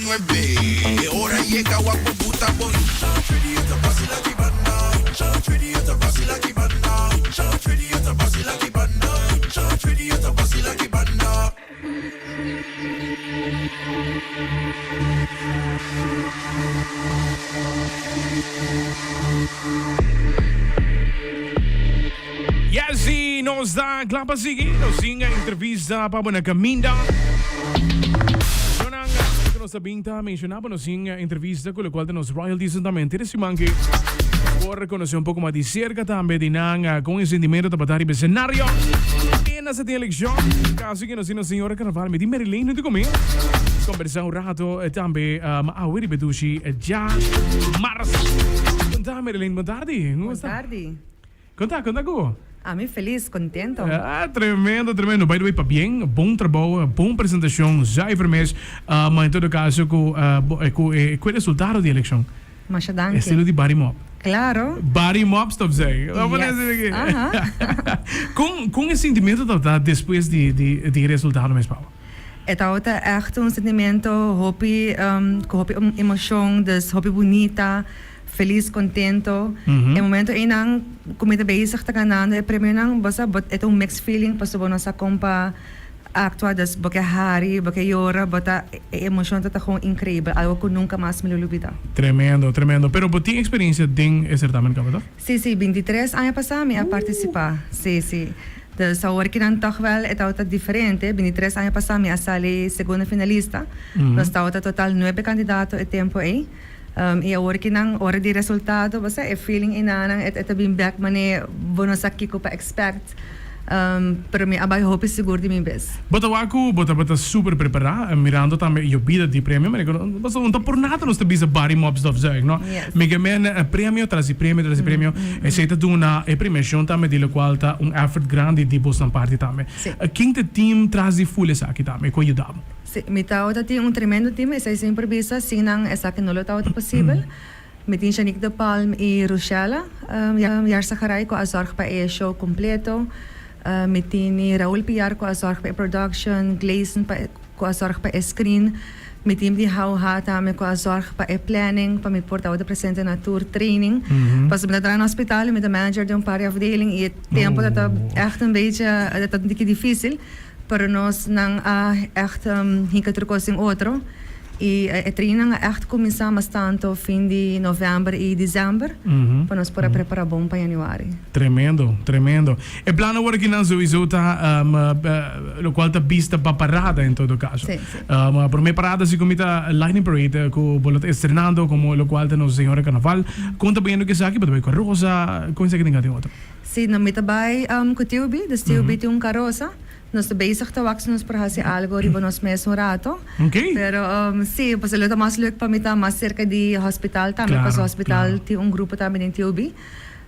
9. Ahora llega guapo puta boy. Shawty, esta fácil aquí banda. Shawty, esta fácil aquí banda. Shawty, esta fácil aquí banda. Shawty, esta fácil aquí banda. Yes, nós da Glapa Sige, nós tinha entrevista para na Caminda. Nós também mencionava nós tinha entrevista com o qual nós royalties também interessantemente por conhecer pouco mais de cerca também de nang com o sentimento de batalha de cenário. E nessa eleição, caso que nós tinha a senhora Carnaval, me di Marilyn não te comer. Conversar rato também a Wiri Bedushi já março. Conta Marilyn, boa tarde. Boa tarde. Conta go. Me feliz, contento. Tremendo. By the way, bom trabalho, boa apresentação, já mas em todo caso, com o resultado da eleição. Mas danke. Estilo de Barry Mob. Claro. Barry Mob, stop say. Com esse sentimento depois de resultado, mas Paulo? Het houdt echt een sentimento, hopi emoção, dus hopi bonita, feliz, contento. En momento inang kumita bezig te ganando, premyo nang basta but ito mixed feeling paso bono sa kompa actua das boke hari, boke yora, bota emoção tá com incrível, algo que nunca mais me olvidar. Tremendo. Pero por ti experiência ding esse certamen capital? Sí, 23 anos passamos a participar. Sí. Dus hoor ik dan toch wel, het houdt diferente. 23 anos passamos a salir segunda finalista. Nós houdt total 9 candidatos e tempo aí. E hoor ik dan, hoor die resultado, basta e feeling inanang, het bim back mane, bono sa kiko pa expect. Pero me abay hope seguro de mim bes. Bota super preparado, mirando também eu vida de prêmio, mas basta não por nada nós te bisa Barry Mobs of zeg, no? Mega men prêmio traz prêmio, e se tá duna e premiação também de qual tá effort grande de Boston Party também. Quem te team traz de full essa aqui também, com ajudamos. Me tao tem tremendo time, essa sempre bisa sinang essa que não lo tao possível. Me tin Shanique de Palm e Rochella, Yar Saharay com a zorg para o show completo. Me tin Raul Piar com a zorg para production, Gleason com a zorg para screen. Me tin de Hauha também com a zorg para planning, para me portar de presente na tour training. Pas me daar no hospital met de manager de paar afdeling e tempo dat echt een beetje dat een beetje difícil. Pero nós não echt hinca trocos em outro e a training echt começamos tanto fim de novembro e dezembro para nós poder preparar bom para januário. Tremendo. E plano agora que não sowieso tá o qual tá vista para parada em todo caso. A primeira parada se comita Lightning Parade com bolota estrenando como o qual tá no senhora Carnaval. Conta bem o que sabe para com Rosa, com isso que tem outro. Sim, não me tá bem com Tilby, das Tilby tem carroça. Nós bezig te wachten nos para fazer algo riba nos mesmo rato. Okay. Pero sim, pues luta mais leuk para mim tá mais cerca de hospital também, para o hospital tem grupo também em TUB.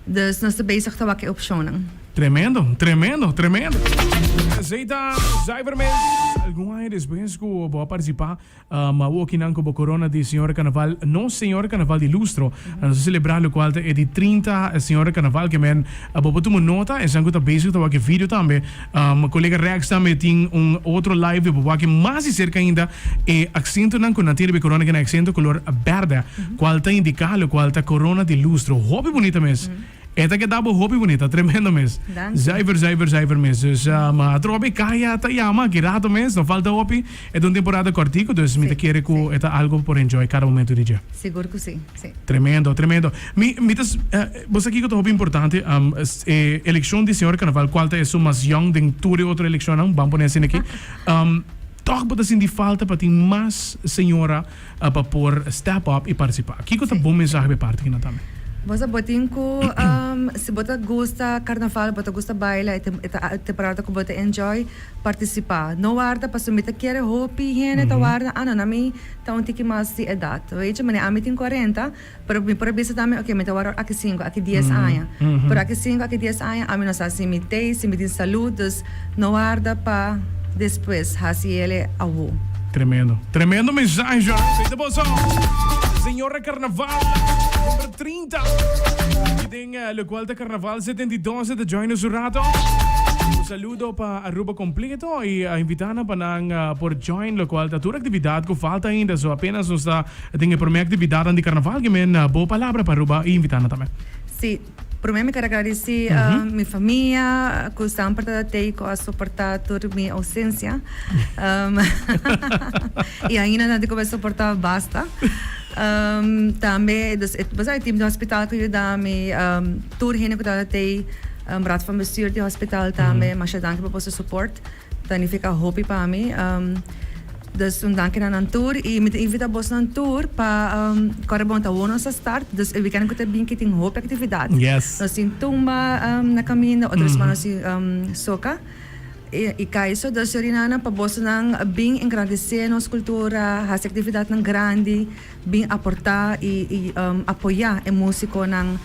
Dus nós bezig te wachten optionen. Tremendo. Zeita, Cyberman, algum aí después que vou participar, o que não com corona de Senhora Carnaval, não Senhora Carnaval de Lustro, nós celebrar o qual é de 30 Senhora Carnaval que men, vou tomar nota, e sangue tá basic tá aqui vídeo também, colega Rex também tem outro live, vou que mais cerca ainda, e accento não com nativa de corona que é accento color verde, qual tá indicado, qual tá corona de Lustro, hobby bonita mesmo. Esta que dá hobby bonita, tremendo mesmo. Cijfer mesmo. Dus trobe kaya tayama, que rato mesmo, não falta hobby. É uma temporada cortico, dus me quer que é algo por enjoy cada momento do dia. Seguro que sim. Tremendo. Você aqui que é hobby importante, eleição de senhor Carnaval, qual é o mais young de toda outra eleição, vamos pôr assim aqui. Toch bota assim de falta para ter mais senhora para por step up e participar. Que é o bom mensagem para parte aqui na também. Você botin ko se bota gusta carnaval, bota gusta baila, te parada ko bota enjoy participar. No guarda para sumita querer hopi hene ta guarda na mi ta un tiki mas di edad. Veja, mane ami tin 40, pero mi por bisa também, okay, me ta guarda aqui 5, aqui 10 anos. Pero aqui 5, aqui 10 anos, ami não sa simitei, simitin saludos, no guarda pa depois hasi ele awu. Tremendo mensagem. Senhora Carnaval, número 30. E tem o qual da Carnaval 72 de Join us rato. Un saludo para Aruba completo e invitana pa ng por join lo qual ta tua atividade que falta ainda so apenas nos está tem por minha atividade de carnaval que men boa palavra para Aruba e invitana também. Sim, por mim, me quero agradecer minha família, que sempre está a suportar toda a minha ausência. E ainda não tenho suportar basta. Também, dus het was het team do hospital que eu dame, tour heen que eu dei, raad van bestuur do hospital também, mas eu dank por seu suporte. Dan fica hoop para mim. Dus toen dank je aan een tour. En met de invita bos naar een tour. Pa korabon ta wono sa start. Dus we kunnen kut bin kiting hoop actividad. Yes. Nos in tumba na caminho. Outros manos si soca. E kaiso. Dus rinana pa bos nang bin engrandecer nos cultura. Has actividad ng grande. Bin aportar e apoiar o músico ng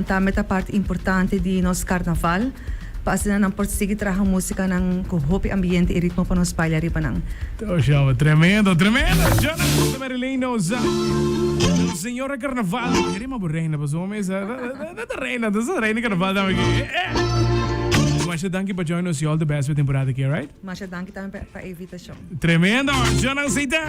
tameta parte importante de nos carnaval. Pasin na por sige traha música ng hopi ambiente e ritmo pa nos bailar pa ng. Show, tremendo. Jonathan Marileno, Senhora Carnaval. Queremos por reina, mas homens, reina Carnaval dame aqui. Masha, danke pa join us. All the best with temporada aqui, right? Masha, danke também pa invitasyon. Tremendo, Jonathan Seita.